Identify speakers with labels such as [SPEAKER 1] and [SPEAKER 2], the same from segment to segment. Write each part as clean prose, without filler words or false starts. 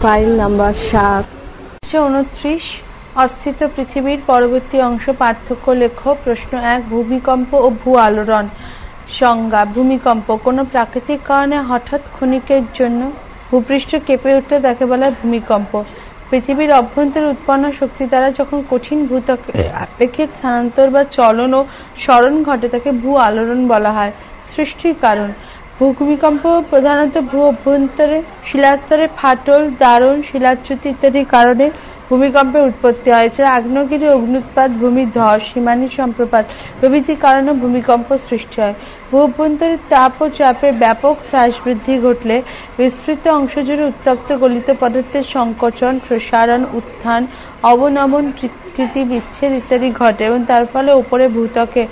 [SPEAKER 1] File number 7।
[SPEAKER 2] 29 অস্থিত পৃথিবীর পরবর্তী অংশ পার্থক্য লেখো। প্রশ্ন 1, ভূমিকম্প ও ভূ আলোড়ন। সংজ্ঞা: ভূমিকম্প কোনো প্রাকৃতিক কারণে হঠাৎ ক্ষণিকের জন্য ভূপৃষ্ঠ কেঁপে উঠলে তাকে বলা হয় ভূমিকম্প। পৃথিবীর অভ্যন্তরে উৎপন্ন শক্তি দ্বারা যখন কঠিন ভূত্বকে আপেক্ষিক স্থানান্তর বা চলন ও সরণ ঘটে তাকে ভূ আলোড়ন বলা হয়। সৃষ্টির কারণ: ভূমিকম্প প্রধানত ভূ অভ্যন্তরে শিলাস্তরে ফাটল, দারণ, শিলাচ্যুতি ইত্যাদি কারণে ভূমিকম্পের উৎপত্তি হয়। এছাড়া আগ্নেয়গিরি, অগ্ন্যুৎপাত, ভূমির ধস, হিমানি সম্প্রপাত প্রভৃতি কারণে ভূমিকম্প সৃষ্টি হয়। ভূ অভ্যন্তরে তাপ ও চাপের ব্যাপক হ্রাস বৃদ্ধি ঘটলে বিস্তৃত অংশ জুড়ে উত্তপ্ত গলিত পদার্থের সংকোচন, প্রসারণ, উত্থান, অবনমন, বিকৃতি, বিচ্ছেদ ইত্যাদি ঘটে এবং তার ফলে উপরে ভূত্বকে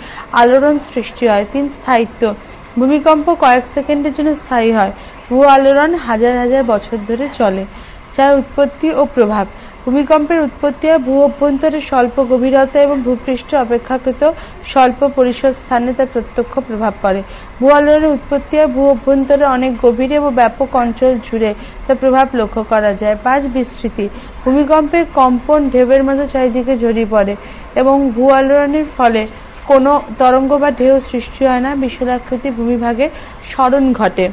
[SPEAKER 2] আলোড়ন সৃষ্টি হয়। 3, স্থায়িত্ব: ভূমিকম্প কয়েক সেকেন্ডের জন্য স্থায়ী হয়। ভূ আলোড়ন হাজার হাজার বছর ধরে চলে। 4, উৎপত্তি ও প্রভাব: ভূমিকম্পের উৎপত্তি হয় ভূ অভ্যন্তরে স্বল্প গভীরতা এবং ভূপৃষ্ঠ অপেক্ষাকৃত স্বল্প পরিসর স্থানে তার প্রত্যক্ষ প্রভাব পড়ে। ভূ আলোড়নের উৎপত্তি হয় ভূ অভ্যন্তরে অনেক গভীর এবং ব্যাপক অঞ্চল জুড়ে তার প্রভাব লক্ষ্য করা যায়। 5, বিস্তৃতি: ভূমিকম্পের কম্পন ঢেউয়ের মতো চারিদিকে ছড়িয়ে পড়ে এবং ভূ আলোড়নের ফলে কোনো তরঙ্গ বা ঢেউ সৃষ্টি হয় না, বিশালাকৃতি ভূমিভাগে সরণ ঘটে।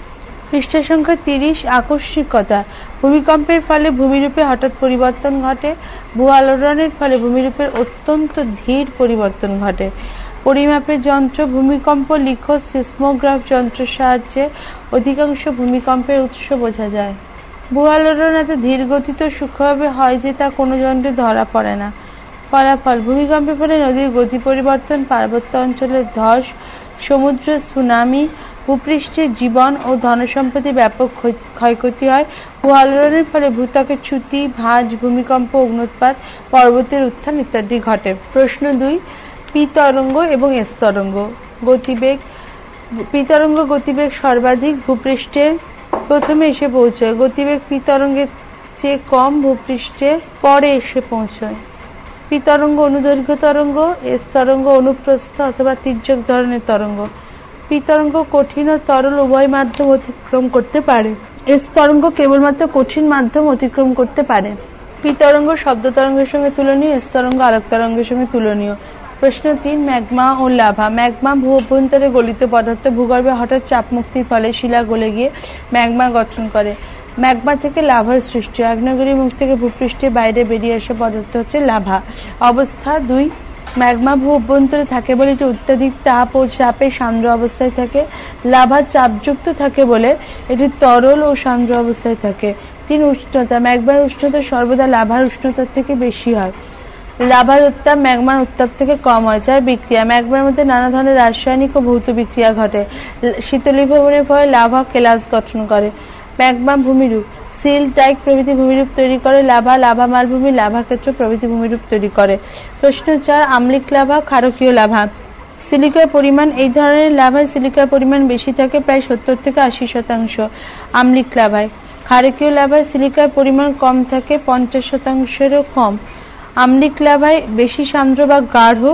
[SPEAKER 2] পৃষ্ঠা সংখ্যা 30, আকস্মিকতা: ভূমিকম্পের ফলে ভূমিরূপে হঠাৎ পরিবর্তন ঘটে। ভূ আলোড়নের ফলে ভূমিরূপের অত্যন্ত ধীর পরিবর্তন ঘটে। পরিমাপের যন্ত্র: ভূমিকম্প লিখো। সিসমোগ্রাফ যন্ত্রের সাহায্যে অধিকাংশ ভূমিকম্পের উৎস বোঝা যায়। ভূ আলোড়ন এত ধীর গতিত সূক্ষ্মভাবে হয় যে তা কোনো যন্ত্রে ধরা পড়ে না। ফলাফল: ভূমিকম্পের ফলে নদীর গতি পরিবর্তন, পার্বত্য অঞ্চলের ধস, সমুদ্রের সুনামি, ভূপৃষ্ঠের জীবন ও ধনসম্পত্তি ব্যাপক ক্ষয়ক্ষতি হয়। ভূ আলোড়নের ফলে ভূত্বকের চ্যুতি, ভাঁজ, ভূমিকম্প, অগ্ন্যুৎপাত, পর্বতের উত্থান ইত্যাদি ঘটে। প্রশ্ন 2, পি তরঙ্গ এবং এস তরঙ্গ। গতিবেগ: পি তরঙ্গ গতিবেগ সর্বাধিক ভূপৃষ্ঠে প্রথমে এসে পৌঁছয়। গতিবেগ পি তরঙ্গের চেয়ে কম ভূপৃষ্ঠে পরে এসে পৌঁছয়। পি তরঙ্গ অনুদৈর্ঘ্য তরঙ্গ, এস তরঙ্গ অনুপ্রস্থ অথবা তির্যক ধরনের তরঙ্গ। পি তরঙ্গ কঠিন ও তরল উভয় মাধ্যম অতিক্রম করতে পারে। এস তরঙ্গ কেবলমাত্র কঠিন মাধ্যম অতিক্রম করতে পারে। পি তরঙ্গ শব্দ তরঙ্গের সঙ্গে তুলনীয়, এস তরঙ্গ আলোক তরঙ্গের সঙ্গে তুলনীয়। প্রশ্ন 3, ম্যাগমা ও লাভা। ম্যাগমা ভূ অভ্যন্তরে গলিত পদার্থ ভূগর্ভে হঠাৎ চাপ মুক্তির ফলে শিলা গলে গিয়ে ম্যাগমা গঠন করে। ম্যাগমা থেকে লাভার সৃষ্টি হয়। আগ্নেয়গিরি মুখ থেকে ভূপৃষ্ঠের বাইরে বেরিয়ে আসা পদার্থ হচ্ছে লাভা। অবস্থা 2, ম্যাগমা ভূ অভ্যন্তরে থাকে বলে এটি অত্যাধিক তাপ ও চাপে সান্দ্র অবস্থায় থাকে। লাভা চাপযুক্ত থাকে বলে এটি তরল ও সান্দ্র অবস্থায় থাকে। 3, উষ্ণতা। ম্যাগমার উষ্ণতা সর্বদা লাভার উষ্ণতার থেকে বেশি হয়। লাভার উত্তাপ ম্যাগমার উত্তাপ থেকে কম হয়। 4, বিক্রিয়া। ম্যাগমার মধ্যে নানা ধরনের রাসায়নিক ও ভৌত বিক্রিয়া ঘটে। শীতলীভবনের ফলে লাভা কেলাস গঠন করে। ম্যাগমা ভূমিরূপ: সিল, টাইক প্রভৃতি ভূমিরূপ তৈরি করে। লাভা, লাভা মালভূমি, লাভা ক্ষেত্র প্রভৃতি ভূমিরূপ তৈরি করে। প্রশ্ন 4, আম্লিক লাভা, ক্ষারকীয় লাভা। সিলিকার পরিমাণ: এই ধরনের লাভায় সিলিকার পরিমাণ বেশি থাকে, প্রায় 70 থেকে 80% আম্লিক লাভায়। ক্ষারকীয় লাভায় সিলিকার পরিমাণ কম থাকে, 50%-এরও কম। আম্লিক লাভায় বেশি সান্দ্র বা গাঢ়,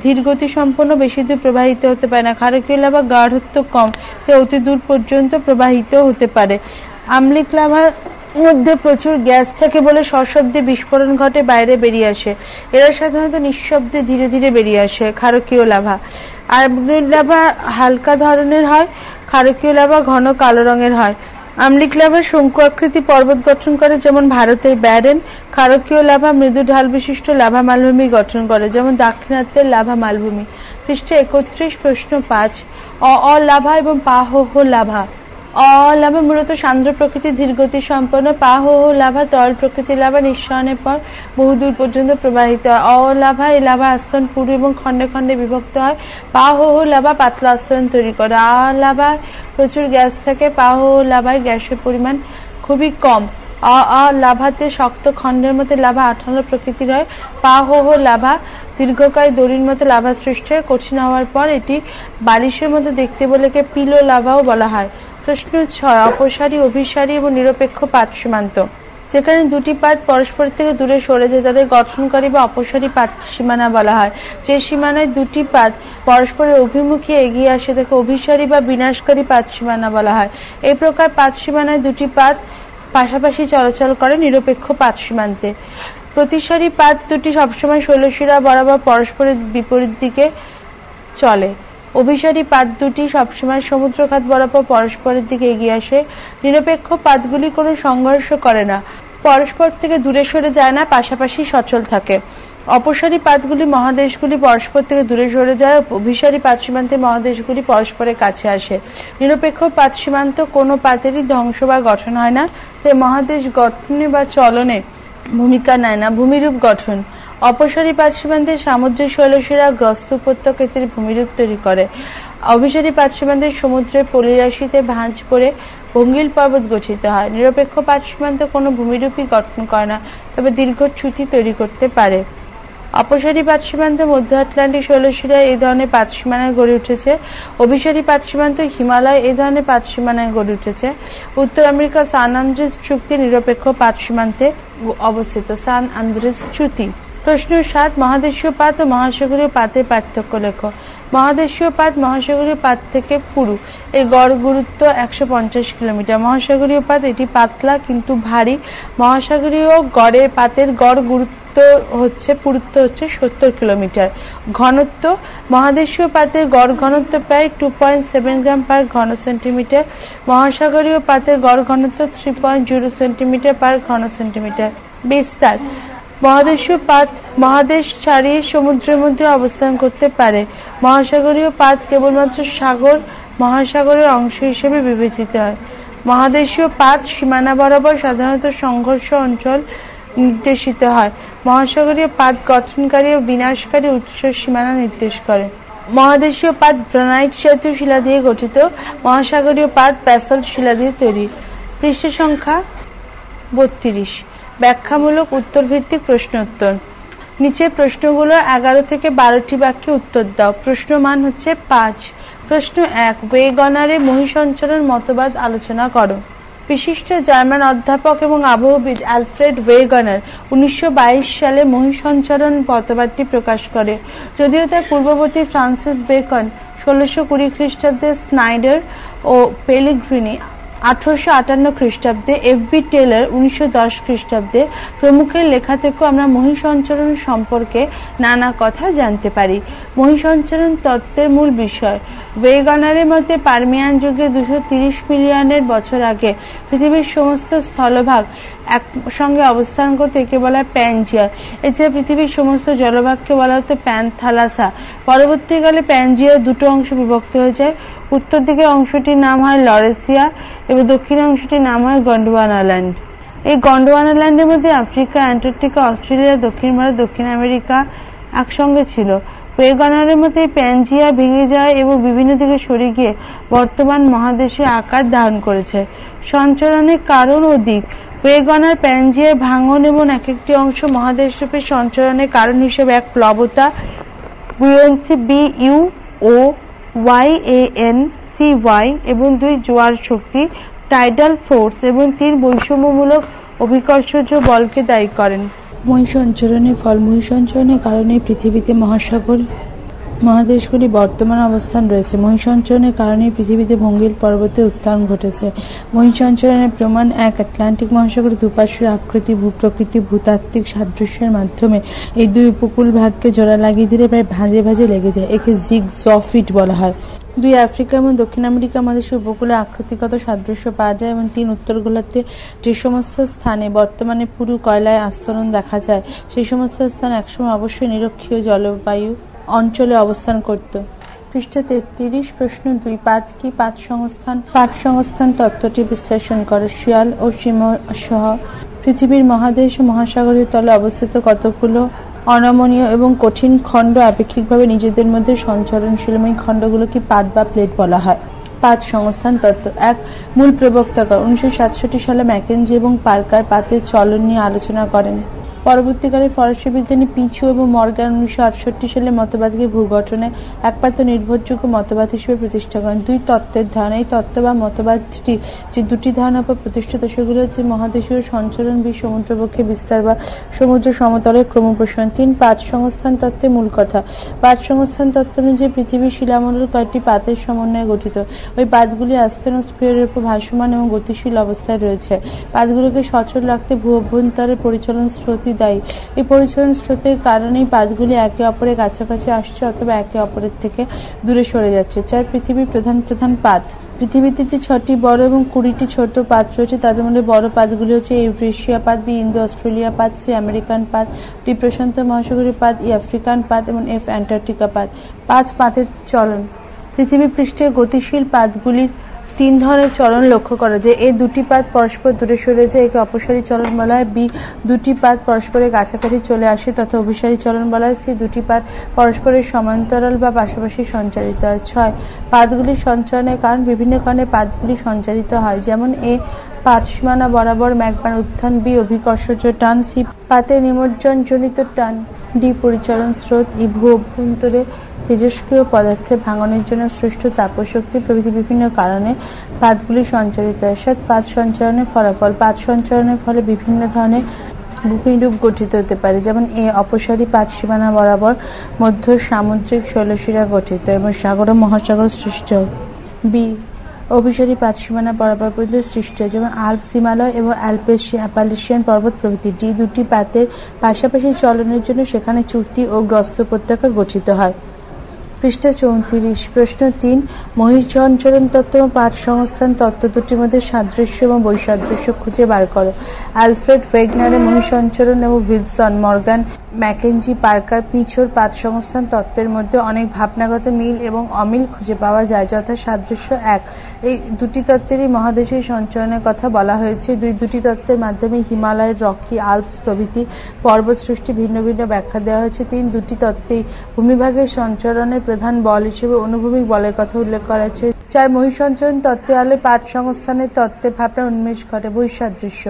[SPEAKER 2] ধীর গতি সম্পন্ন, বেশি দূর প্রবাহিত হতে পারে না। ক্ষারকীয় লাভা গাঢ়ত্ব কম, অতি দূর পর্যন্ত প্রবাহিত হতে পারে। আম্লিক লাভার মধ্যে প্রচুর গ্যাস থাকে বলে সশব্দে বিস্ফোরণ ঘটে, বাইরে বেরিয়ে আসে। এরা সাধারণত নিঃশব্দে ধীরে ধীরে বেরিয়ে আসে। ক্ষারকীয় লাভা: আম্লিক লাভা হালকা ধরনের হয়, ক্ষারকীয় লাভা ঘন কালো রঙের হয়। আম্লিক লাভা শঙ্কু আকৃতি পর্বত গঠন করে, যেমন ভারতের ব্যারেন। ক্ষারকীয় লাভা মৃদু ঢাল বিশিষ্ট লাভা মালভূমি গঠন করে, যেমন দাক্ষিণাত্যের লাভা মালভূমি। পৃষ্ঠা 31, প্রশ্ন 5, অ লাভা এবং পাহ লাভা। অ লাভা মূলত সান্দ্র প্রকৃতির ধীরগতি সম্পন্ন। পাহ লাভা তরল প্রকৃতির লাভা, নিঃসরণের পর বহুদূর পর্যন্ত প্রবাহিত হয়। অ লাভা এই লাভা আস্তরণ পুরু এবং খণ্ডে খণ্ডে বিভক্ত হয়। পাহ লাভা পাতলা আস্তরণ তৈরি করে। আ লাভায় প্রচুর গ্যাস থাকে, পাহ লাভায় গ্যাসের পরিমাণ খুবই কম। অ লাভাতে শক্ত খণ্ডের মতো লাভা আঠালো প্রকৃতির হয়। পাহ লাভা দীর্ঘকায় দড়ির মতো লাভা সৃষ্টি হয়, কঠিন হওয়ার পর এটি বালিশের মতো দেখতে বলে একে পিলো লাভাও বলা হয়। প্রশ্ন 6, অপসারী, অভিসারী এবং নিরপেক্ষ পাত সীমান্ত। যেখানে দুটি পাত পরস্পর থেকে দূরে সরে যায় তাদের গঠনকারী বা অপসারী পাত সীমানা বলা হয়। যে সীমানায় দুটি পাত পরস্পরের অভিমুখে এগিয়ে আসে তাকে অভিসারী বা বিনাশকারী পাত সীমানা বলা হয়। এই প্রকার পাত সীমানায় দুটি পাত পাশাপাশি চলাচল করে নিরপেক্ষ পাত সীমান্তে। প্রতিসারী পাত দুটি সবসময় শৈলশিরা বরাবর পরস্পরের বিপরীত দিকে চলে। অভিসারী পাত দুটি সবসময় সমুদ্রখাত বরাবর পরস্পরের দিকে এগিয়ে আসে। নিরপেক্ষ পাতগুলি কোনো সংঘর্ষ করে না, পরস্পর থেকে দূরে সরে যায় না, পাশাপাশি সচল থাকে। অপসারী পাতগুলি মহাদেশগুলি পরস্পর থেকে দূরে সরে যায়। অভিসারী পাত সীমান্তে মহাদেশগুলি পরস্পরের কাছে আসে। নিরপেক্ষ পাত সীমান্ত কোনো পাতেরই ধ্বংস বা গঠন হয় না, তাই মহাদেশ গঠনে বা চলনে ভূমিকা নেয় না। ভূমিরূপ গঠন। অপসারী পাত সীমান্তে সামুদ্রিক শৈলশিরা গ্রস্ত উপত্যকা ইত্যাদি ভূমিরূপ তৈরি করে। অভিসারী পাত সীমান্তে সমুদ্রের পলিরাশিতে ভাঁজ পড়ে ভঙ্গিল পর্বত গঠিত হয়। নিরপেক্ষ পাত সীমান্ত কোনো ভূমিরূপই গঠন করে না, তবে দীর্ঘ চ্যুতি তৈরি করতে পারে। অপসারী পাত সীমান্ত মধ্য আটলান্টিক শৈলশিরায় এই ধরনের পাত সীমানায় গড়ে উঠেছে। অভিসারী পাত সীমান্ত হিমালয় এই ধরনের পাত সীমানায় গড়ে উঠেছে। উত্তর আমেরিকা সান আন্দ্রেস চুক্তি নিরপেক্ষ পাত সীমান্তে অবস্থিত। সান আন্দ্রেস চুক্তি। প্রশ্ন ৭, মহাদেশীয় পাত ও মহাসাগরীয় পাতের পার্থক্য লেখো। মহাদেশীয় পাত মহাসাগরীয় পাত থেকে পুরু, এর গড় গুরুত্ব ১৫০ কিলোমিটার। মহাসাগরীয় পাত এটি পাতলা কিন্তু ভারী। মহাসাগরীয় গড়ের পাতের গড় পুরুত্ব হচ্ছে ৭০ কিলোমিটার। ঘনত্ব, মহাদেশীয় পাতের গড় ঘনত্ব প্রায় 2.7 গ্রাম পার ঘন সেন্টিমিটার। মহাসাগরীয় পাতের গড় ঘনত্ব 3.0 সেন্টিমিটার পার ঘন সেন্টিমিটার। বিস্তার, মহাদেশীয় পাত মহাদেশ ছাড়িয়ে সমুদ্রের মধ্যে অবস্থান করতে পারে। মহাসাগরীয় পাত কেবলমাত্র সাগর মহাসাগরের অংশ হিসেবে বিবেচিত হয়। মহাদেশীয় পাত সীমানা বরাবর সাধারণত সংঘর্ষ অঞ্চল নির্দেশিত হয়। মহাসাগরীয় পাত গঠনকারী ও বিনাশকারী উৎস সীমানা নির্দেশ করে। মহাদেশীয় পাত গ্রানাইট জাতীয় শিলা দিয়ে গঠিত। মহাসাগরীয় পাত ব্যাসল্ট শিলা দিয়ে তৈরি। পৃষ্ঠ সংখ্যা 32। ব্যাখ্যামূলক উত্তর ভিত্তিক প্রশ্নোত্তর। নিচের প্রশ্নগুলো 11 থেকে 12টি বাক্যে উত্তর দাও। প্রশ্ন মান হচ্ছে 5। প্রশ্ন 1, ওয়েগনারে মহিষঞ্চরণ মতবাদ আলোচনা করো। বিশিষ্ট জার্মান অধ্যাপক এবং আবহবিদ অ্যালফ্রেড ওয়েগনার 1922 সালে মহিষঞ্চরণ মতবাদটি প্রকাশ করে। যদিও তার পূর্ববর্তী ফ্রান্সিস বেকন 1620 খ্রিস্টাব্দে, স্নাইডার ও পেলিগ্রিনি 1858 খ্রিস্টাব্দে, এফ.বি. টেলর 1910 খ্রিস্টাব্দে প্রমুখের লেখা থেকেও আমরা মহিষঞ্চরণ সম্পর্কে নানা কথা জানতে পারি। মহিষঞ্চরণ তত্ত্বের মূল বিষয়। ওয়েগনারের মতে পার্মিয়ান যুগে 230 মিলিয়নের বছর আগে পৃথিবীর সমস্ত স্থলভাগ একসঙ্গে অবস্থান করতে একে বলা হয় প্যানজিয়া। এছাড়া পৃথিবীর সমস্ত জলভাগকে বলা হতো প্যানথালাসা। পরবর্তীকালে প্যানজিয়া দুটো অংশে বিভক্ত হয়ে যায়। উত্তর দিকের অংশটির নাম হয় লরেসিয়া এবং দক্ষিণের অংশটির নাম হয় গন্ডওয়ানাল্যান্ড। এই গন্ডওয়ানাল্যান্ডের মধ্যে আফ্রিকা, অ্যান্টার্কটিকা, অস্ট্রেলিয়া, দক্ষিণ ভারত, দক্ষিণ আমেরিকা একসঙ্গে ছিল। ওয়েগনারের মধ্যে প্যানজিয়া ভেঙে যায় এবং বিভিন্ন দিকে সরে গিয়ে বর্তমান মহাদেশের আকার ধারণ করেছে। সঞ্চরণের কারণ ও দিক। ওয়েগনার প্যানজিয়ার ভাঙন এবং এক একটি অংশ মহাদেশ রূপে সঞ্চরণের কারণ হিসেবে এক প্লবতা, বুয়েন্সি BUOYANCY এবং 2 জোয়ার শক্তি, টাইডাল ফোর্স এবং 3 বৈষম্যমূলক অভিকর্ষজ বলকে দায়ী করেন। মহিষঞ্চরণের ফল। মহিষঞ্চরণের কারণে পৃথিবীতে মহাদেশগুলি বর্তমান অবস্থান রয়েছে। মহিষঞ্চরণের কারণে পৃথিবীতে ভঙ্গিল পর্বতে উত্থান ঘটেছে। মহিষঞ্চরণের প্রমাণ 1, আটলান্টিক মহাসাগরের দুপাশের আকৃতি, ভূপ্রকৃতি, ভূতাত্ত্বিক সাদৃশ্যের মাধ্যমে এই দুই উপকূল ভাগকে জোড়া লাগিয়ে দিলে প্রায় ভাঁজে ভাঁজে লেগে যায়। একে জিগজফিট বলা হয়। 2, আফ্রিকা এবং দক্ষিণ আমেরিকা মহাদেশের উপকূলে আকৃতিগত সাদৃশ্য পাওয়া যায়। এবং 3, উত্তর গোলার্ধে যে সমস্ত স্থানে বর্তমানে পুরু কয়লায় আস্তরণ দেখা যায়, সেই সমস্ত স্থান একসময় অবশ্যই নিরক্ষীয় জলবায়ু অঞ্চলে অবস্থান করত। পৃষ্ঠ 33। প্রশ্ন 2, পাত কি? পাত সংস্থান তত্ত্বটি বিশ্লেষণ করে। শিয়াল ও সিংহ পৃথিবীর মহাদেশ ও মহাসাগরের তলে অবস্থিত কতগুলো অনমনীয় এবং কঠিন খণ্ড আপেক্ষিকভাবে নিজেদের মধ্যে সঞ্চরণশীল, এবং এই খণ্ডগুলোকে পাত বা প্লেট বলা হয়। পাত সংস্থান তত্ত্ব। 1, মূল প্রবক্তাকার। 1967 সালে ম্যাকেনজি এবং পার্কার পাতের চলন নিয়ে আলোচনা করেন। পরবর্তীকালে ফরাসি বিজ্ঞানী পিচু এবং মর্গান 1968 সালে মতবাদকে ভূগঠনে একমাত্র নির্ভরযোগ্য মতবাদ হিসেবে প্রতিষ্ঠা করেন। দুই তত্ত্বের ধারণা। এই তত্ত্ব বা মতবাদটি যে দুটি ধারণার উপর প্রতিষ্ঠিত সেগুলো হচ্ছে মহাদেশীয় সঞ্চরণ, সমুদ্রবক্ষে বিস্তার বা সমুদ্র সমতলের ক্রমপ্রসারণ। 3. পাত সংস্থান তত্ত্বের মূল কথা। পাত সংস্থান তত্ত্ব অনুযায়ী পৃথিবীর শিলামণ্ডল কয়েকটি পাতের সমন্বয়ে গঠিত। ওই পাতগুলি আস্থেনোস্ফিয়ারের উপর ভাসমান এবং গতিশীল অবস্থায় রয়েছে। পাতগুলোকে সচল রাখতে ভূ অভ্যন্তরের পরিচলন স্রোতই দায়ী। এই পরিচলন স্রোতের কারণেই পাতগুলি একে অপরের কাছাকাছি আসছে অথবা একে অপরের থেকে দূরে সরে যাচ্ছে। 4. পৃথিবীর প্রধান প্রধান পাত। পৃথিবীতে যে 6টি বড় এবং 20টি ছোট পাত রয়েছে তাদের মধ্যে বড় পাতগুলি হচ্ছে ইউরেশিয়া পাত, বি ইন্দো অস্ট্রেলিয়া পাত, সি আমেরিকান পাত, ডি প্রশান্ত মহাসাগরীয় পাত, ই আফ্রিকান পাত এবং এফ অ্যান্টার্কটিকা পাত। 5. পাতের চলন। পৃথিবী পৃষ্ঠে গতিশীল পাতগুলির 3 ধরনের চলন লক্ষ্য করা যায়। এ দুটি পাত পরস্পর দূরে সরে যায়, একে অপসারী চলন বলা হয়। বি দুটি পাত পরস্পরের কাছাকাছি চলে আসে তথা অভিসারী চলন বলা হয়। সি দুটি পাত পরস্পরের সমান্তরাল বা পাশাপাশি সঞ্চারিত হয়। 6. পাতগুলির সঞ্চরণের কারণ। বিভিন্ন কারণে পাতগুলি সঞ্চারিত হয়, যেমন এ পাত সীমানা বরাবর ম্যাগমার উত্থান, বি অভিকর্ষজ টান, সি পাতের নিমজ্জনজনিত টান, ডি পরিচলন স্রোত, ই ভূ অভ্যন্তরে তেজস্ক্রিয় পদার্থের ভাঙনের জন্য সৃষ্ট তাপশক্তি প্রভৃতি বিভিন্ন কারণে পাতগুলি সঞ্চারিত হয়। 7. পাত সঞ্চরণের ফলাফল। পাত সঞ্চরণের ফলে বিভিন্ন ধরনের ভূমিরূপ গঠিত হতে পারে, যেমন এ অপসারী পাত সীমানা বরাবর মধ্য সামুদ্রিক শৈলশিরা গঠিত এবং সাগর ও মহাসাগর সৃষ্টি হয়। বি অভিসারী পাত সীমানা বরাবর পর্যন্ত সৃষ্টি হয়, যেমন আল্পস, হিমালয় এবং অ্যাপালেশিয়ান পর্বত প্রভৃতি। ডি দুটি পাতের পাশাপাশি চলনের জন্য সেখানে চ্যুতি ও গ্রস্ত উপত্যকা গঠিত হয়। পৃষ্ঠা 34। প্রশ্ন 3। মহিষঞ্চরণ তত্ত্ব এবং পাত সংস্থান তত্ত্ব দুটির মধ্যে সাদৃশ্য এবং বৈসাদৃশ্য খুঁজে বার করো। অ্যালফ্রেড ওয়েগনারের মহিষঞ্চরণ এবং উইলসন, মর্গান, ম্যাকেঞ্জি, পার্কার, পিচোর পাত সংস্থান তত্ত্বের মধ্যে অনেক ভাবনাগত মিল এবং অমিল খুঁজে পাওয়া যায়, যথা সাদৃশ্য 1। এই দুটি তত্ত্বেরই মহাদেশীয় সঞ্চরণের কথা বলা হয়েছে। দুটি তত্ত্বের মাধ্যমে হিমালয়ের, রকি, আল্পস প্রভৃতি পর্বত সৃষ্টি ভিন্ন ভিন্ন ব্যাখ্যা দেওয়া হয়েছে। 3। দুটি তত্ত্বেই ভূমিভাগের সঞ্চরণের প্রধান বল হিসেবে অনুভূমিক বলের কথা উল্লেখ করা হয়েছে। 4. মহিষঞ্চরণ তত্ত্বের আলোয় পাত সংস্থানের তত্ত্বে ভাবনার উন্মেষ ঘটে। বৈসাদৃশ্য।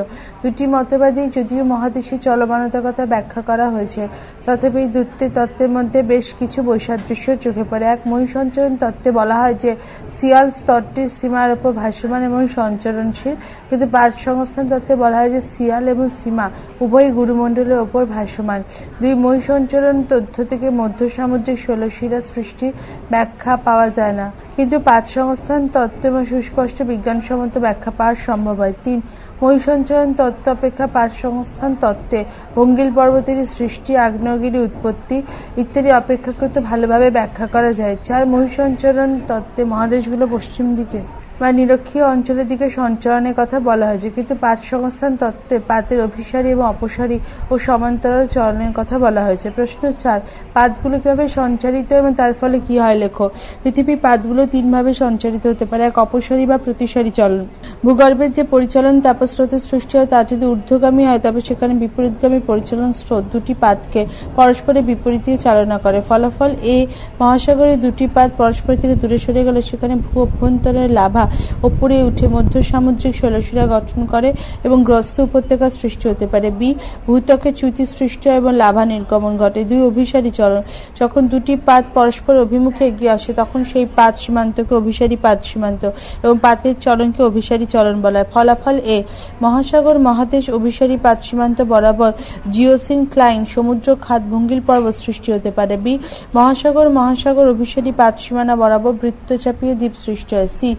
[SPEAKER 2] দুটি মতবাদী যদিও মহাদেশী চলমানতার কথা ব্যাখ্যা করা হয়েছে, তথাপি এই দুটি তত্ত্বের মধ্যে বেশ কিছু বৈসাদৃশ্য চোখে পড়ে। 1. মহিষঞ্চরণ তত্ত্বে বলা হয় যে সিয়াল স্তরটির সীমার উপর ভাসমান এবং সঞ্চরণশীল, কিন্তু পাত সংস্থান তত্ত্বে বলা হয় যে সিয়াল এবং সীমা উভয়ই গুরুমণ্ডলের ওপর ভাসমান। 2. মহিষঞ্চরণ তথ্য থেকে মধ্য সামুদ্রিক শৈলশিরা সৃষ্টির ব্যাখ্যা পাওয়া যায় না, কিন্তু পাত সংস্থান তত্ত্ব এবং সুস্পষ্ট বিজ্ঞানসম্মত ব্যাখ্যা পাওয়া সম্ভব হয়। 3. মহিষঞ্চরণ তত্ত্ব অপেক্ষা পাত সংস্থান তত্ত্বে ভঙ্গিল পর্বতের সৃষ্টি, আগ্নেয়গিরি উৎপত্তি ইত্যাদি অপেক্ষাকৃত ভালোভাবে ব্যাখ্যা করা যায়। 4. মহিষঞ্চরণ তত্ত্বে মহাদেশগুলো পশ্চিম দিকে বা নিরক্ষীয় অঞ্চলের দিকে সঞ্চরণের কথা বলা হয়েছে, কিন্তু পাত সংস্থান তত্ত্বে পাতের অভিসারী এবং অপসারী ও সমান্তরাল চলনের কথা বলা হয়েছে। প্রশ্ন 4। পাতগুলো কিভাবে সঞ্চারিত এবং তার ফলে কি হয় লেখো। পৃথিবীর পাতগুলো 3 ভাবে সঞ্চারিত হতে পারে। 1. অপসারী বা প্রতিসারী চলন। ভূগর্ভের যে পরিচলন তাপস্রোতের সৃষ্টি হয় তা যদি ঊর্ধ্বগামী হয় তবে সেখানে বিপরীতগামী পরিচলন স্রোত দুটি পাতকে পরস্পরের বিপরীতে চালনা করে। ফলাফল এ মহাসাগরের দুটি পাত পরস্পর থেকে দূরে সরে গেলে সেখানে ভূ অভ্যন্তরের লাভা ওপরে উঠে মধ্য সামুদ্রিক শৈলশিরা গঠন করে এবং গ্রস্ত উপত্যকা সৃষ্টি হতে পারে। বি ভূত্বকে চ্যুতি সৃষ্টি হয় এবং লাভা নির্গমন ঘটে। 2. অভিসারী চলন। যখন দুটি পাত পরস্পর অভিমুখে এগিয়ে আসে তখন সেই পাত সীমান্তকে অভিসারী পাত সীমান্ত এবং পাতের চলনকে অভিসারী চলন বলা হয়। ফলাফল এ মহাসাগর মহাদেশ অভিসারী পাত সীমান্ত বরাবর জিওসিনক্লাইন সমুদ্র খাত ভঙ্গিল পর্বত সৃষ্টি হতে পারে। বি মহাসাগর অভিসারী পাত সীমানা বরাবর বৃত্তচাপীয় দ্বীপ সৃষ্টি হয়। সি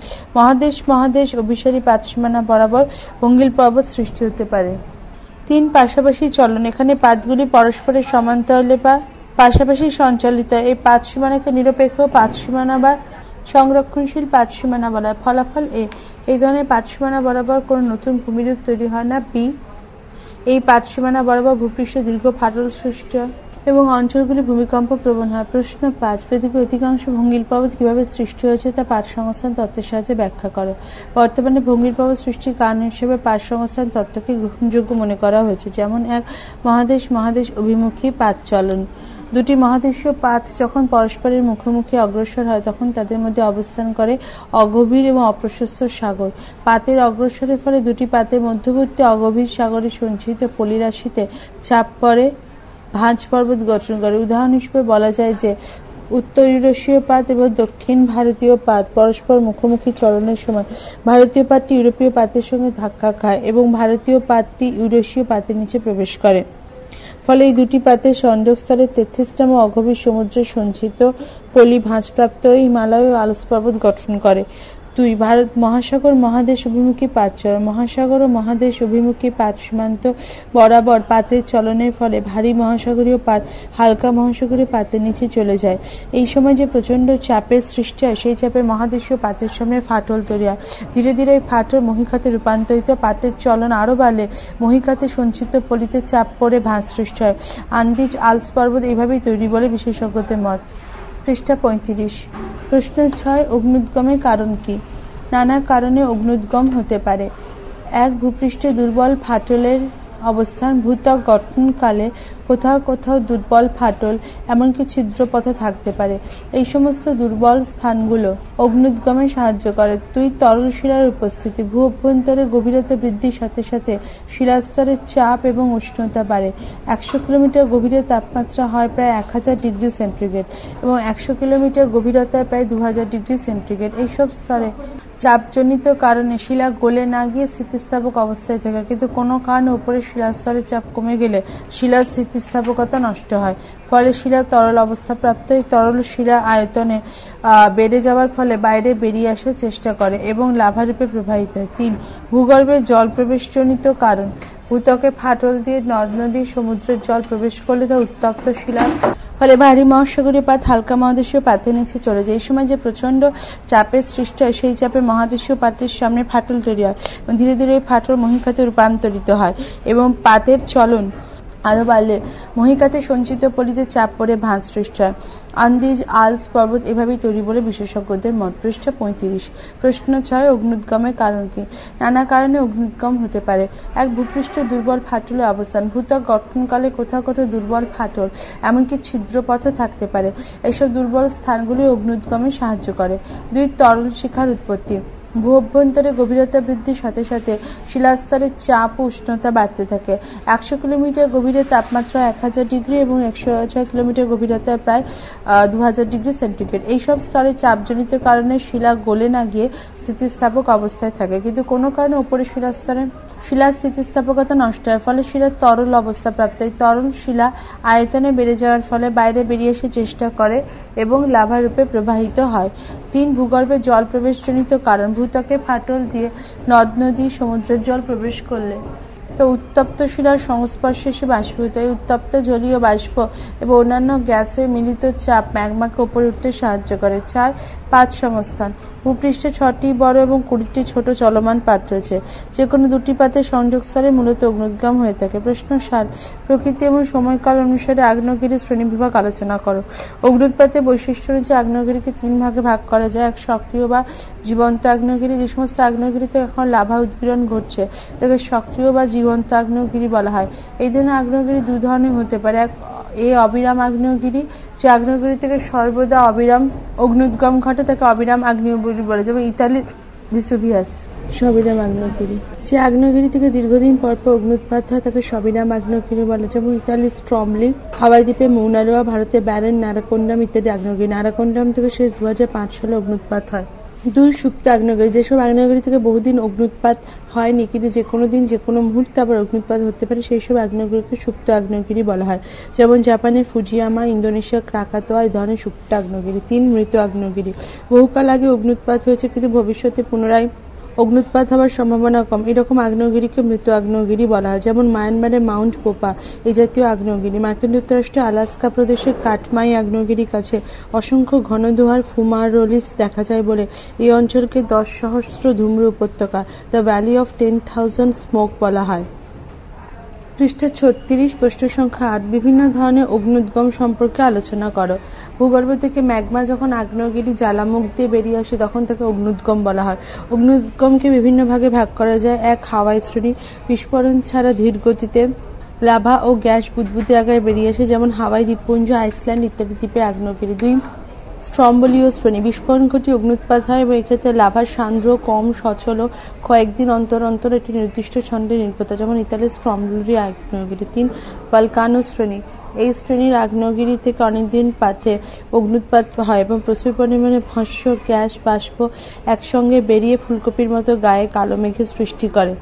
[SPEAKER 2] মহাদেশ অভিসারী পাত সীমানা বরাবর ভঙ্গিল পর্বত সৃষ্টি হতে পারে। 3. পাশাপাশি চলন। এখানে পাতগুলি পরস্পরের সমান্তরালে বা পাশাপাশি সঞ্চালিত। এই পাত সীমানাকে নিরপেক্ষ পাত সীমানা বা সংরক্ষণশীল পাত সীমানা বলা হয়। ফলাফল এ এই ধরনের পাত সীমানা বরাবর কোনো নতুন ভূমিরূপ তৈরি হয় না। বি এই পাত সীমানা বরাবর ভূপৃষ্ঠে দীর্ঘ ফাটল সৃষ্টি হয় এবং অঞ্চলগুলি ভূমিকম্প প্রবণ হয়। প্রশ্ন 5। পৃথিবীর অধিকাংশ ভঙ্গিল পর্বত কিভাবে সৃষ্টি হয়েছে তা পাত সংস্থান তত্ত্বের সাহায্যে ব্যাখ্যা করো। বর্তমানে ভঙ্গিল পর্বত সৃষ্টির কারণ হিসেবে পাত সংস্থান তত্ত্বকে গ্রহণযোগ্য মনে করা হয়েছে, যেমন 1. মহাদেশ অভিমুখী পাত চলন, দুটি মহাদেশীয় পাত যখন পরস্পরের মুখোমুখি অগ্রসর হয় তখন তাদের মধ্যে অবস্থান করে অগভীর এবং অপ্রশস্ত সাগর। পাতের অগ্রসরের ফলে দুটি পাতের মধ্যবর্তী অগভীর সাগরে সঞ্চিত পলিরাশিতে চাপ পড়ে ভাঁজ পর্বত গঠন করে। উদাহরণ হিসেবে বলা যায় যে উত্তর ইউরেশীয় পাত এবং দক্ষিণ ভারতীয় পাত পরস্পর মুখোমুখি চলনের সময় ভারতীয় পাতটি ইউরোপীয় পাতের সঙ্গে ধাক্কা খায় এবং ভারতীয় পাতটি ইউরেশীয় পাতের নিচে প্রবেশ করে। ফলে এই দুটি পাতের সংযোগ স্তরে 33তম অগভীর সমুদ্রে সঞ্চিত পলি ভাঁজপ্রাপ্ত হিমালয় ও আলস পর্বত গঠন করে। 2. ভারত মহাসাগর মহাদেশ অভিমুখী পাত চলন। মহাসাগর ও মহাদেশ অভিমুখী পাত সীমান্ত বরাবর পাতের চলনের ফলে ভারী মহাসাগরীয় পাত হালকা মহাসাগরীয় পাতের নিচে চলে যায়। এই সময় যে প্রচন্ড চাপের সৃষ্টি হয় সেই চাপে মহাদেশীয় পাতের সামনে ফাটল তৈরি হয়। ধীরে ধীরে এই ফাটল মহীখাতে রূপান্তরিত। পাতের চলন আরো বাড়লে মহীখাতে সঞ্চিত পলিতে চাপ পড়ে ভাঁজ সৃষ্টি হয়। আন্দিজ আলস পর্বত এইভাবেই তৈরি বলে বিশেষজ্ঞদের মত। পৃষ্ঠা 35। প্রশ্ন 6, অগ্ন্যুৎগমের কারণ কি? নানা কারণে অগ্ন্যুৎগম হতে পারে। 1. ভূপৃষ্ঠে দুর্বল ফাটলের অবস্থান। ভূত্বক গঠনকালে কোথাও কোথাও দুর্বল ফাটল এমনকি ছিদ্রপথ থাকতে পারে। এই সমস্ত দুর্বল স্থানগুলো অগ্ন্যুৎগমে সাহায্য করে। 2. তরল শিলার উপস্থিতি। ভূ অভ্যন্তরে গভীরতা বৃদ্ধির সাথে সাথে শিলাস্তরের চাপ এবং উষ্ণতা বাড়ে। 100 কিলোমিটার গভীরে তাপমাত্রা হয় প্রায় 1000 ডিগ্রি সেন্টিগ্রেড এবং 100 কিলোমিটার গভীরতায় প্রায় 2000 ডিগ্রি সেন্টিগ্রেড। এইসব স্তরে চাপজনিত কারণে শিলা গলে না গিয়ে স্থিতিস্থাপক অবস্থায় থাকে, কিন্তু কোনো কারণে উপরে শিলাস্তরের চাপ কমে গেলে শিলার স্থিতিস্থাপকতা নষ্ট হয়। ফলে শিলা তরল অবস্থা প্রাপ্ত। এই তরল শিলা আয়তনে বেড়ে যাওয়ার ফলে বাইরে বেরিয়ে আসার চেষ্টা করে এবং লাভারূপে প্রবাহিত হয়। 3. ভূগর্ভে জল প্রবেশজনিত কারণ। ভূত্বকে ফাটল দিয়ে নদ নদী সমুদ্রের জল প্রবেশ করলে তা উত্তপ্ত শিলার ফলে ভারী মহাসাগরীয় পাত হালকা মহাদেশীয় পাতের নিচে চলে যায়। এই সময় যে প্রচন্ড চাপের সৃষ্টি হয় সেই চাপে মহাদেশীয় পাতের সামনে ফাটল তৈরি হয় এবং ধীরে ধীরে ফাটল মহীখাতে রূপান্তরিত হয় এবং পাতের চলন আরো বাড়লে মহীখাতে সঞ্চিত পলিতে চাপ পড়ে ভাঁজ সৃষ্টি হয়। আন্দিজ আলস পর্বত এভাবেই তৈরি বলে বিশেষজ্ঞদের মত। পৃষ্ঠা 35। প্রশ্ন 6, অগ্ন্যুৎগমের কারণ কি? নানা কারণে অগ্ন্যুৎগম হতে পারে। 1. ভূপৃষ্ঠে দুর্বল ফাটলের অবস্থান। ভূত্বক গঠনকালে কোথাও কোথাও দুর্বল ফাটল এমনকি ছিদ্রপথ থাকতে পারে। এইসব দুর্বল স্থানগুলি অগ্ন্যুৎগমে সাহায্য করে। 2. তরল শিখার উৎপত্তি। ভূ অভ্যন্তরে গভীরতা বৃদ্ধির সাথে সাথে শিলাস্তরের চাপ ও উষ্ণতা বাড়তে থাকে। 100 কিলোমিটার গভীরে তাপমাত্রা 1000 ডিগ্রি এবং 106 কিলোমিটার গভীরতায় প্রায় 2000 ডিগ্রি সেন্টিগ্রেড। এইসব স্তরে চাপজনিত কারণে শিলা গলে না গিয়ে স্থিতিস্থাপক অবস্থায় থাকে, কিন্তু কোনো কারণে উপরে শিলাস্তরে শিলার স্থিতিস্থাপকতা নষ্ট হয়। ফলে শিলার তরল অবস্থা প্রাপ্ত। এই তরল শিলা আয়তনে বেড়ে যাওয়ার ফলে বাইরে বেরিয়ে আসার চেষ্টা করে এবং লাভা রূপে প্রবাহিত হয়। 3. ভূগর্ভে জল প্রবেশজনিত কারণ। ভূত্বকে ফাটল দিয়ে নদ নদী সমুদ্রের জল প্রবেশ করলে তো উত্তপ্ত শিলার সংস্পর্শে এসে বাষ্পীভূত। এই উত্তপ্ত জলীয় বাষ্প এবং অন্যান্য গ্যাসের মিলিত চাপ ম্যাগমাকে উপরে উঠতে সাহায্য করে। 4. পাত সংস্থান। ভূপৃষ্ঠে 6টি বড় এবং 20টি ছোট চলমান পাত রয়েছে। যে কোনো দুটি পাতের সংযোগস্থলে মূলত অগ্ন্যুৎগম হয়ে থাকে। প্রশ্ন 7, প্রকৃতি এবং সময়কাল অনুসারে আগ্নেয়গিরির শ্রেণীবিভাগ আলোচনা করো। অগ্ন্যুৎপাতের বৈশিষ্ট্য অনুযায়ী আগ্নেয়গিরিকে 3 ভাগে ভাগ করা যায়। 1. সক্রিয় বা জীবন্ত আগ্নেয়গিরি। যে সমস্ত আগ্নেয়গিরিতে এখন লাভা উদ্গীরণ ঘটছে তাকে সক্রিয় বা জীবন্ত আগ্নেয়গিরি বলা হয়। এই ধরনের আগ্নেয়গিরি 2 ধরনের হতে পারে। 1. অবিরাম আগ্নেয়গিরি। যে আগ্নেয়গিরি থেকে সর্বদা অবিরাম অগ্ন্যুৎগম ঘটে তাকে অবিরাম আগ্নেয়গিরি বলে, যেমন ইতালির ভেসুভিয়াস। সবিরাম আগ্নেয়গিরি। যে আগ্নেয়গিরি থেকে দীর্ঘদিন পর পর অগ্ন্যুৎপাত হয় তাকে সবিরাম আগ্নেয়গিরি বলে, যেমন ইতালির স্ট্রমলি, হাওয়াই দ্বীপে মৌনা লোয়া, ভারতের ব্যারেন, নারাকোন্ডাম ইত্যাদি আগ্নেয়গিরি। নারাকোন্ডাম থেকে শেষ 2005 সালে অগ্ন্যুৎপাত হয়। 2. সুপ্ত আগ্নেয়গিরি। যেসব আগ্নেয়গিরি থেকে বহুদিন অগ্ন্যুৎপাত হয়নি কিন্তু যে কোনো দিন যে কোনো মুহূর্তে আবার অগ্ন্যুৎপাত হতে পারে সেই সব আগ্নেয়গিরিকে সুপ্ত আগ্নেয়গিরি বলা হয়, যেমন জাপানের ফুজিয়ামা, ইন্দোনেশিয়ার ক্রাকাতোয়া এই ধরনের সুপ্ত আগ্নেয়গিরি। 3. মৃত আগ্নেয়গিরি। বহুকাল আগে অগ্ন্যুৎপাত হয়েছে কিন্তু ভবিষ্যতে পুনরায় অগ্ন্যুৎপাত হওয়ার সম্ভাবনা কম। এরকম আগ্নেয়গিরিকে মৃত আগ্নেয়গিরি বলা হয়, যেমন মায়ানমারের মাউন্ট পোপা এই জাতীয় আগ্নেয়গিরি। মার্কিন যুক্তরাষ্ট্রের আলাস্কা প্রদেশের কাটমাই আগ্নেয়গিরির কাছে অসংখ্য ঘন ধোঁয়ার ফুমারোলিস দেখা যায় বলে এই অঞ্চলকে 10,000 ধূম্র উপত্যকা, দ্য ভ্যালি অফ 10,000 স্মোক বলা হয়। পৃষ্ঠা 36, প্রশ্ন সংখ্যা 8, বিভিন্ন ধরনের অগ্ন্যুৎগম সম্পর্কে আলোচনা করো। ভূগর্ভ থেকে ম্যাগমা যখন আগ্নেয়গিরি জ্বালামুখ দিয়ে বেরিয়ে আসে তখন তাকে অগ্ন্যুৎগম বলা হয়। অগ্ন্যুৎগমকে বিভিন্ন ভাগে ভাগ করা যায়। 1. হাওয়াই শ্রেণী। বিস্ফোরণ ছাড়া ধীর গতিতে লাভা ও গ্যাস বুদবুদে আকারে বেরিয়ে আসে, যেমন হাওয়াই দ্বীপপুঞ্জ, আইসল্যান্ড ইত্যাদি দ্বীপের আগ্নেয়গিরি। 2. স্ট্রম্বোলিয় শ্রেণী। বিস্ফোরণ ঘটিয়ে অগ্নুৎপাত হয় এবং এক্ষেত্রে লাভার সান্দ্র, কম, সচল ও কয়েকদিন অন্তর অন্তর একটি নির্দিষ্ট ছন্দে নির্গত, যেমন ইতালির স্ট্রম্বোলিয় আগ্নেয়গিরি। 3. ভলকানো শ্রেণী। এই শ্রেণীর আগ্নেয়গিরি থেকে অনেকদিন পাতে অগ্নুৎপাত হয় এবং প্রচুর পরিমাণে ভস্ম, গ্যাস, বাষ্প একসঙ্গে বেরিয়ে ফুলকপির মতো গায়ে কালো মেঘের সৃষ্টি করে।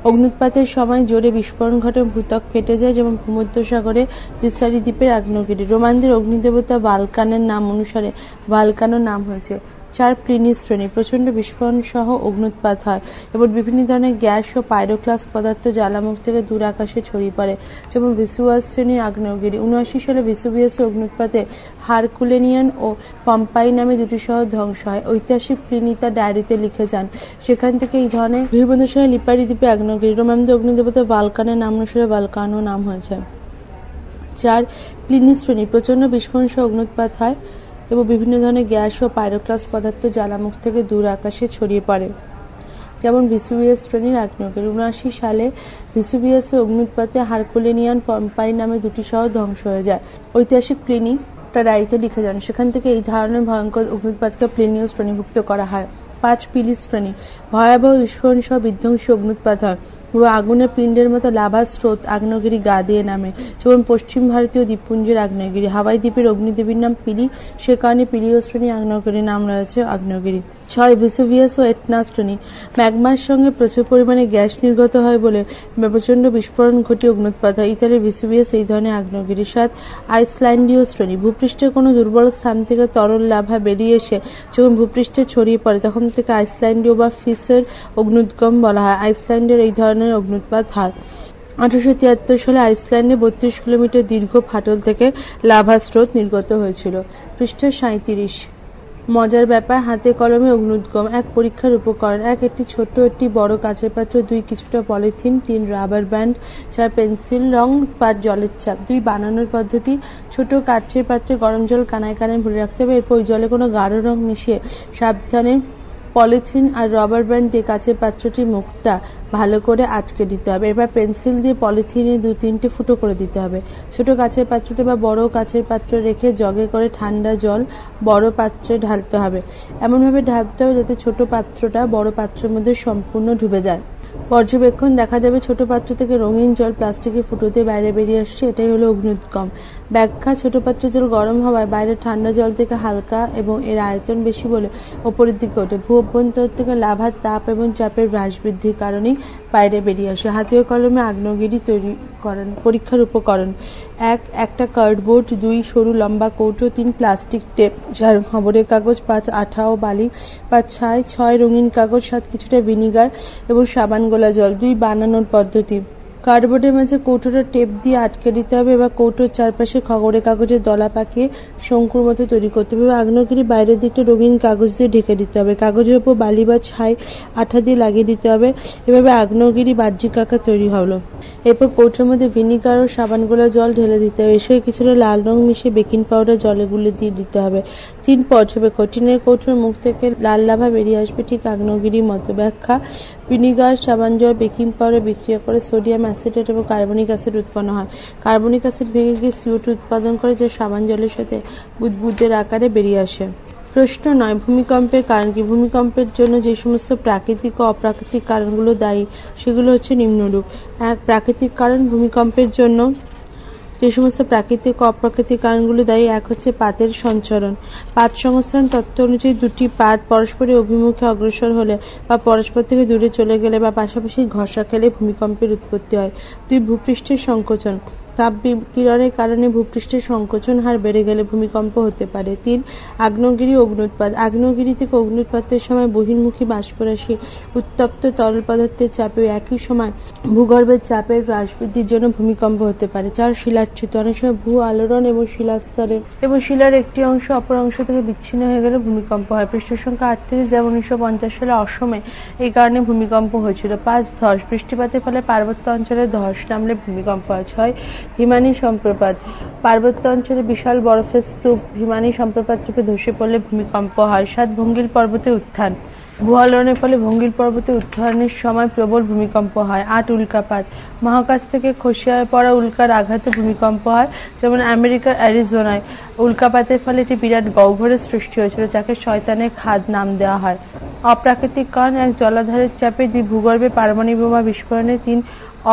[SPEAKER 2] অগ্নুৎপাতের সময় জোরে বিস্ফোরণ ঘটে, ভূত্বক ফেটে যায়, যেমন ভূমধ্যসাগরে লিসারি দ্বীপের আগ্নেয়গিরি। রোমানদের অগ্নিদেবতা বালকানের নাম অনুসারে ভালকানো নাম হয়েছে। 4. প্লিনি শ্রেণী। প্রচণ্ড বিস্ফোরণ সহ অগ্নুৎপাত হয় এবং বিভিন্ন ধরনের গ্যাস ও পাইরোক্লাস্ট পদার্থ জ্বালামুখ থেকে দূর আকাশে ছড়িয়ে পড়ে, যেমন ভেসুয়াস শ্রেণীর আগ্নেয়গিরি। 79 সালে ভেসুভিয়াসের অগ্নুৎপাতে হারকুলেনিয়ান ও পম্পাই নামে দুটি শহর ধ্বংস হয়। ঐতিহাসিক প্লিনি তার ডায়েরিতে লিখে যান, সেখান থেকে এই ধরনের বৃহস্পতিশালী লিপারি দ্বীপে আগ্নেয়গিরি। রোমানদের অগ্নিদেবতা বালকানের নাম অনুসারে বালকানো নাম হয়েছে। 4. প্লিনি শ্রেণী। প্রচণ্ড বিস্ফোরণ সহ অগ্নুৎপাত হয় এবং বিভিন্ন ধরনের গ্যাস ও পাইরোক্লাস্ট পদার্থ জ্বালামুখ থেকে দূর আকাশে ছড়িয়ে পড়ে, যেমন ভেসুভিয়াস শ্রেণীর আগ্নেয়গিরি। 79 সালে ভেসুভিয়াসের অগ্নুৎপাতে হারকুলেনিয়ান পম্পাই নামে দুটি শহর ধ্বংস হয়ে যায়। ঐতিহাসিক প্লিনি তার ডায়েরিতে লিখে যান, সেখান থেকে এই ধরনের ভয়ঙ্কর অগ্নুৎপাতকে প্লিনীয় শ্রেণীভুক্ত করা হয়। 5. পিলি শ্রেণী। ভয়াবহ বিস্ফোরণ সহ বিধ্বংসী অগ্নুৎপাত হয় এবং আগুনের পিণ্ডের মতো লাভা স্রোত আগ্নেয়গিরি গা দিয়ে নামে, যেমন পশ্চিম ভারতীয় দ্বীপপুঞ্জের আগ্নেয়গিরি। হাওয়াই দ্বীপের অগ্নিদেবীর নাম পিলি, সে কারণে পিলীয় শ্রেণী আগ্নেয়গিরির নাম রয়েছে আগ্নেয়গিরি। 6. ভেসুভিয়াস ও এটনা শ্রেণী। ম্যাগমার সঙ্গে প্রচুর পরিমাণে গ্যাস নির্গত হয় বলে প্রচণ্ড বিস্ফোরণ ঘটিয়ে অগ্নুৎপাত হয়। ইতালির ভেসুভিয়াস এই ধরনের আগ্নেয়গিরি। 7. আইসল্যান্ডীয় শ্রেণী। ভূপৃষ্ঠের কোনো দুর্বল স্থান থেকে তরল লাভা বেরিয়ে এসে যখন ভূপৃষ্ঠে ছড়িয়ে পড়ে তখন থেকে আইসল্যান্ডীয় বা ফিসের অগ্নুদ্গম বলা হয়। আইসল্যান্ডের এই ধরনের অগ্নুৎপাত হয়। 1873 সালে আইসল্যান্ডে 32 কিলোমিটার দীর্ঘ ফাটল থেকে লাভা স্রোত নির্গত হয়েছিল। পৃষ্ঠা 37। মজার ব্যাপার, হাতে কলমে অগ্নুদ্গম। 1. পরীক্ষার উপকরণ। 1. একটি ছোট একটি বড় কাঁচের পাত্র। 2. কিছুটা পলিথিন। 3. Rubber band. 4. পেন্সিল, রং, 5. জলের চাপ। 2. বানানোর পদ্ধতি। ছোট কাঁচের পাত্রে গরম জল কানায় কানায় ভরে রাখতে হবে, এরপর ওই জলে কোনো গাঢ় রং মিশিয়ে সাবধানে পলিথিন আর রাবার ব্যান্ড দিয়ে কাঁচের পাত্রটির মুখটা ভালো করে আটকে দিতে হবে। এবার পেন্সিল দিয়ে পলিথিনে 2-3টে ফুটো করে দিতে হবে। ছোট কাঁচের পাত্রটা বা বড় কাঁচের পাত্র রেখে জগে করে ঠান্ডা জল বড় পাত্রে ঢালতে হবে। এমনভাবে ঢালতে হবে যাতে ছোট পাত্রটা বড় পাত্রের মধ্যে সম্পূর্ণ ডুবে যায়। পর্যবেক্ষণ, দেখা যাবে ছোট পাত্র থেকে রঙিন জল প্লাস্টিকের ফুটোতে বাইরে বেরিয়ে আসছে, এটাই হলো অগ্নুদ্গম। ব্যাখ্যা, ছোট পাত্রের জল গরম হওয়ায় বাইরে ঠান্ডা জল থেকে হালকা এবং এর আয়তন বেশি বলে ওপরের দিকে ওঠে। ভূ অভ্যন্তর থেকে লাভার তাপ এবং চাপের হ্রাস বৃদ্ধির কারণেই বাইরে বেরিয়ে আসে। হাতীয় কলমে আগ্নেয়গিরি তৈরি করেন। পরীক্ষার উপকরণ। 1. একটা কার্ডবোর্ড। 2. সরু লম্বা কৌটো। 3. Plastic tape. 4. খবরের কাগজ। 5. আঠা ও বালি। 5. ছাই। 6. রঙিন কাগজ। 7. কিছুটা ভিনিগার এবং সাবান গোলা জল। 2. বানানোর পদ্ধতি। কার্ডবোর্ডের মাঝে কৌটোটা টেপ দিয়ে আটকে দিতে হবে, এবার কৌটোর চারপাশে খবরের কাগজের দলা পাকিয়ে শঙ্কুর মতো তৈরি করতে হবে। আগ্নেয়গিরি বাইরের দিকটা রঙিন কাগজ দিয়ে ঢেকে দিতে হবে। কাগজের উপর বালি বা ছাই আঠা দিয়ে লাগিয়ে দিতে হবে। এভাবে আগ্নেয়গিরি বাহ্যিক আকার তৈরি হলো। এরপর কৌটোর মধ্যে ভিনিগার ও সাবান গোলা জল ঢেলে দিতে হবে। এসে কিছুটা লাল রং মিশিয়ে বেকিং পাউডার জলে গুলে দিয়ে দিতে হবে। 3. পর্যবেক্ষণ। টিনের কৌটোর মুখ থেকে লাল লাভা বেরিয়ে আসবে ঠিক আগ্নেয়গিরির মতো। ব্যাখ্যা, ভিনিগার, সাবান জল, বেকিং পাউডার বিক্রিয়া করে সোডিয়াম অ্যাসিটেট এবং কার্বনিক অ্যাসিড উৎপন্ন হয়। কার্বনিক অ্যাসিড ভেঙে গিয়ে CO2 উৎপাদন করে, যা সাবান জলের সাথে বুদবুদের আকারে বেরিয়ে আসে। প্রশ্ন 9. ভূমিকম্পের কারণ কি? ভূমিকম্পের জন্য যে সমস্ত প্রাকৃতিক ও অপ্রাকৃতিক কারণগুলো দায়ী সেগুলো হচ্ছে নিম্নরূপ। 1. প্রাকৃতিক কারণ। ভূমিকম্পের জন্য যে সমস্ত প্রাকৃতিক ও অপ্রাকৃতিক কারণগুলো দায়ী। 1 হচ্ছে পাতের সঞ্চরণ। পাত সংস্থান তত্ত্ব অনুযায়ী দুটি পাত পরস্পরের অভিমুখে অগ্রসর হলে বা পরস্পর থেকে দূরে চলে গেলে বা পাশাপাশি ঘষা খেলে ভূমিকম্পের উৎপত্তি হয়। 2. ভূপৃষ্ঠের সংকোচন। তাপ বিকিরণের কারণে ভূপৃষ্ঠের সংকোচন হার বেড়ে গেলে ভূমিকম্প হতে পারে। 3. আগ্নেয়গিরি অগ্নুৎপাত। আগ্নেয়গিরি থেকে অগ্নুৎপাতের সময় বহির্মুখী বাষ্পরাশি উত্তপ্ত তরল পদার্থের চাপে একই সময় ভূগর্ভের চাপের হ্রাস বৃদ্ধির জন্য ভূমিকম্প হতে পারে। 4. শিলাচ্যুতি। অনেক সময় ভূ আলোড়ন এবং শিলাস্তরের এবং শিলার একটি অংশ অপর অংশ থেকে বিচ্ছিন্ন হয়ে গেলে ভূমিকম্প হয়। পৃষ্ঠ সংখ্যা 38, যেমন 1950 সালে অসমে এই কারণে ভূমিকম্প হয়েছিল। 5. ধস। বৃষ্টিপাতের ফলে পার্বত্য অঞ্চলে ধস নামলে ভূমিকম্প হয়। 6. হিমানী সম্প্রপাত। পার্বত্য অঞ্চলে বিশাল বরফের স্তূপ হিমানী সম্প্রপাত রূপে ধসে পড়লে ভূমিকম্প হয়। 7. ভঙ্গিল পর্বতে উত্থান। ভূআলোড়নের ফলে ভঙ্গির পর্বতে উত্তরণের সময় প্রবল ভূমিকম্প হয়। 8 উল্কাপাত। মহাকাশ থেকে খসে পড়া উল্কার আঘাতে ভূমিকম্প হয়, যেমন আমেরিকার অ্যারিজোনায় উল্কাপাতের ফলে একটি বিরাট গহ্বরের সৃষ্টি হয়েছিল, যাকে শয়তানের খাদ নাম দেওয়া হয়। অপ্রাকৃতিক কারণ: এক জলাধারের চাপে, 2 ভূগর্ভে পারমাণবিক বোমা বিস্ফোরণে, 3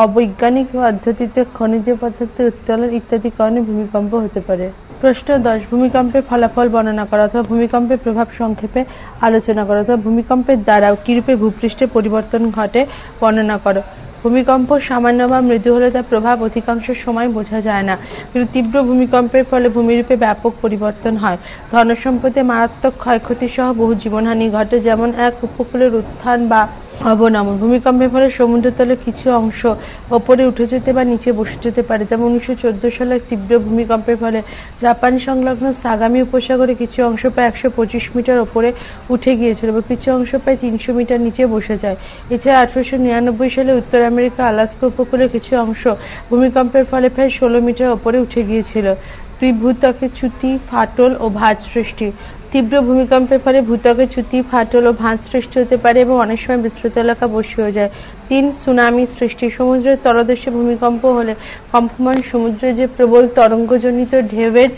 [SPEAKER 2] অবৈজ্ঞানিক পদ্ধতিতে খনিজ পদার্থের উত্তোলন ইত্যাদি কারণে ভূমিকম্প হতে পারে। প্রশ্ন 10। ভূমিকম্পের ফলাফল বর্ণনা করো, অথবা ভূমিকম্পের প্রভাব সংক্ষেপে আলোচনা করো, অথবা ভূমিকম্পের দ্বারা কিরূপে ভূপৃষ্ঠে পরিবর্তন ঘটে বর্ণনা করো। ভূমিকম্প সামান্য বা মৃদু হলে তার প্রভাব অধিকাংশ সময় বোঝা যায় না, কিন্তু তীব্র ভূমিকম্পের ফলে ভূমিরূপে ব্যাপক পরিবর্তন হয়। ধনসম্পদে মারাত্মক ক্ষয়ক্ষতি সহ বহু জীবনহানি ঘটে, যেমন এক উপকূলের উত্থান বা অবনমন। ভূমিকম্পের ফলে সমুদ্রতলে কিছু অংশ ওপরে উঠে যেতে বা নিচে বসে যেতে পারে, যেমন 1914 সালের তীব্র ভূমিকম্পের ফলে জাপান সংলগ্ন সাগামি উপসাগরে কিছু অংশ প্রায় 125 মিটার ওপরে উঠে গিয়েছিল এবং কিছু অংশ প্রায় 300 মিটার নিচে বসে যায়। এছাড়া 1899 সালে উত্তর আমেরিকা আলাস্কা উপকূলের কিছু অংশ ভূমিকম্পের ফলে প্রায় 16 মিটার ওপরে উঠে গিয়েছিল। 2 ভূত্বকে চ্যুতি, ফাটল ও ভাঁজ সৃষ্টি। তীব্র ভূমিকম্পের ফলে ভূত্বকে চ্যুতি, ফাটল ও ভাঁজ সৃষ্টি হতে পারে এবং অনেক সময় বিস্তৃত এলাকা বসে হয়ে যায়। 3 সুনামি সৃষ্টি। সমুদ্রের তলদেশে ভূমিকম্প হলে কম্পমান সমুদ্রে যে প্রবল তরঙ্গজনিত ঢেউয়ের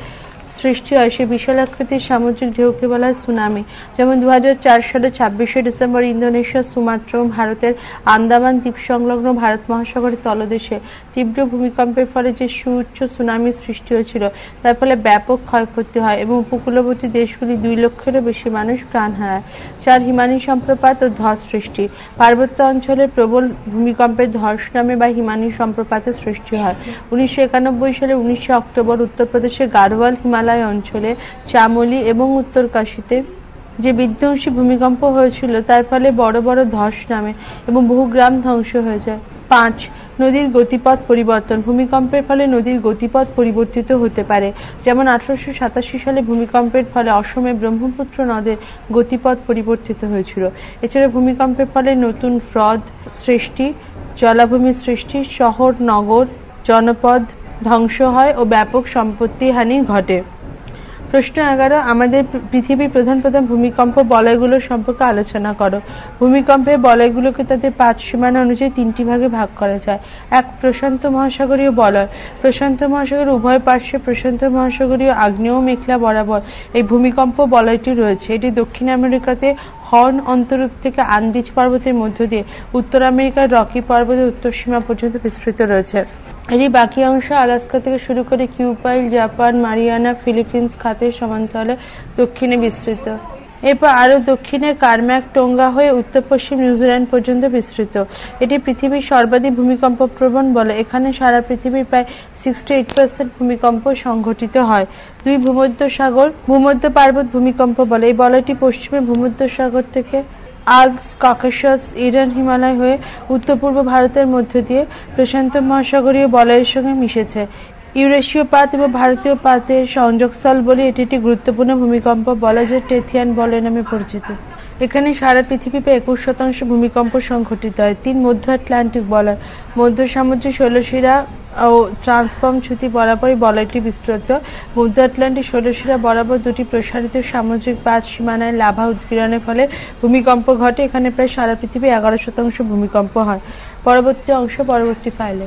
[SPEAKER 2] সৃষ্টি হয়, সেই বিশাল আকৃতির সামুদ্রিক ঢেউকে বলা হয় সুনামি। যেমন 2004 সালে 26শে ডিসেম্বর ইন্দোনেশিয়া, সুমাত্রা এবং ভারতের আন্দামান দ্বীপ সংলগ্ন ভারত মহাসাগরের তলদেশে তীব্র ভূমিকম্পের ফলে যে সুউচ্চ সুনামি সৃষ্টি হয়েছিল, তার ফলে ব্যাপক ক্ষয়ক্ষতি হয় এবং উপকূলবর্তী দেশগুলি 2 লক্ষেরও বেশি মানুষ প্রাণ হারায়। 4 হিমানি সম্প্রপাত ও ধস সৃষ্টি। পার্বত্য অঞ্চলে প্রবল ভূমিকম্পের ধস নামে বা হিমানি সম্প্রপাতের সৃষ্টি হয়। 1991 সালে 19 অক্টোবর উত্তরপ্রদেশের গাড়োয়াল হিমালয় অঞ্চলে চামোলি এবং উত্তরকাশীতে যে বিধ্বংসী ভূমিকম্প হয়েছিল, তার ফলে বড় বড় ধস নামে এবং বহু গ্রাম ধ্বংস হয়ে যায়। 5 নদীর গতিপথ পরিবর্তন। ভূমিকম্পের ফলে নদীর গতিপথ পরিবর্তিত হতে পারে, যেমন 1887 সালে ভূমিকম্পের ফলে অসমে ব্রহ্মপুত্র নদের গতিপথ পরিবর্তিত হয়েছিল। এছাড়া ভূমিকম্পের ফলে নতুন হ্রদ সৃষ্টি, জলাভূমি সৃষ্টি, শহর নগর জনপদ ধ্বংস হয় ও ব্যাপক সম্পত্তি হানি ঘটে। প্রশ্ন 11। আমাদের পৃথিবীর প্রধান প্রধান ভূমিকম্প বলয়গুলো সম্পর্কে আলোচনা করো। ভূমিকম্পের বলয়গুলোকে তাদের 5 সীমানা অনুযায়ী 3টি ভাগে ভাগ করা যায়। 1 প্রশান্ত মহাসাগরীয় বলয়। প্রশান্ত মহাসাগরের উভয় পার্শ্বে প্রশান্ত মহাসাগরীয় আগ্নেয় মেখলা বরাবর এই ভূমিকম্প বলয়টি রয়েছে। এটি দক্ষিণ আমেরিকাতে হর্ন অন্তরূপ থেকে আন্দিজ পর্বতের মধ্য দিয়ে উত্তর আমেরিকার রকি পর্বতের উত্তর সীমা পর্যন্ত বিস্তৃত রয়েছে। এটি বাকি অংশ আলাস্কা থেকে শুরু করে কিউপাইল, জাপান, মারিয়ানা, ফিলিপিন্স খাতের সমান্তরালে দক্ষিণে বিস্তৃত। এরপর আরো দক্ষিণে কারম্যাক টোঙ্গা হয়ে উত্তর পশ্চিম নিউজিল্যান্ড পর্যন্ত বিস্তৃত। এটি পৃথিবীর সর্বাধিক ভূমিকম্প প্রবণ বলয়। এখানে সারা পৃথিবীর প্রায় 68% ভূমিকম্প সংঘটিত হয়। 2 ভূমধ্য পার্বত ভূমিকম্প বলয়। এই বলয়টি পশ্চিমে ভূমধ্যসাগর থেকে আল্পস, ককেশাস, ইরান হিমালয় হয়ে উত্তর পূর্ব ভারতের মধ্য দিয়ে প্রশান্ত মহাসাগরীয় বলয়ের সঙ্গে মিশেছে। ইউরেশীয় পাত এবং ভারতীয় পাতের সংযোগস্থল বলে এটি একটি গুরুত্বপূর্ণ ভূমিকম্প বলয়, যা টেথিয়ান বলয় নামে পরিচিত। এখানে সারা পৃথিবীতে 21% ভূমিকম্প সংঘটিত হয়। 3 মধ্য আটলান্টিক বলয়। মধ্য সামুদ্রিক শৈলশিরা ও ট্রান্সফর্ম চ্যুতি বরাবরই বলয়টি বিস্তৃত। মধ্য আটলান্টিক শৈলশিরা বরাবর 2টি প্রসারিত সামুদ্রিক পাত সীমানায় লাভা উৎগীরণের ফলে ভূমিকম্প ঘটে। এখানে প্রায় সারা পৃথিবী 11% ভূমিকম্প হয়। পরবর্তী অংশ পরবর্তী ফাইলে।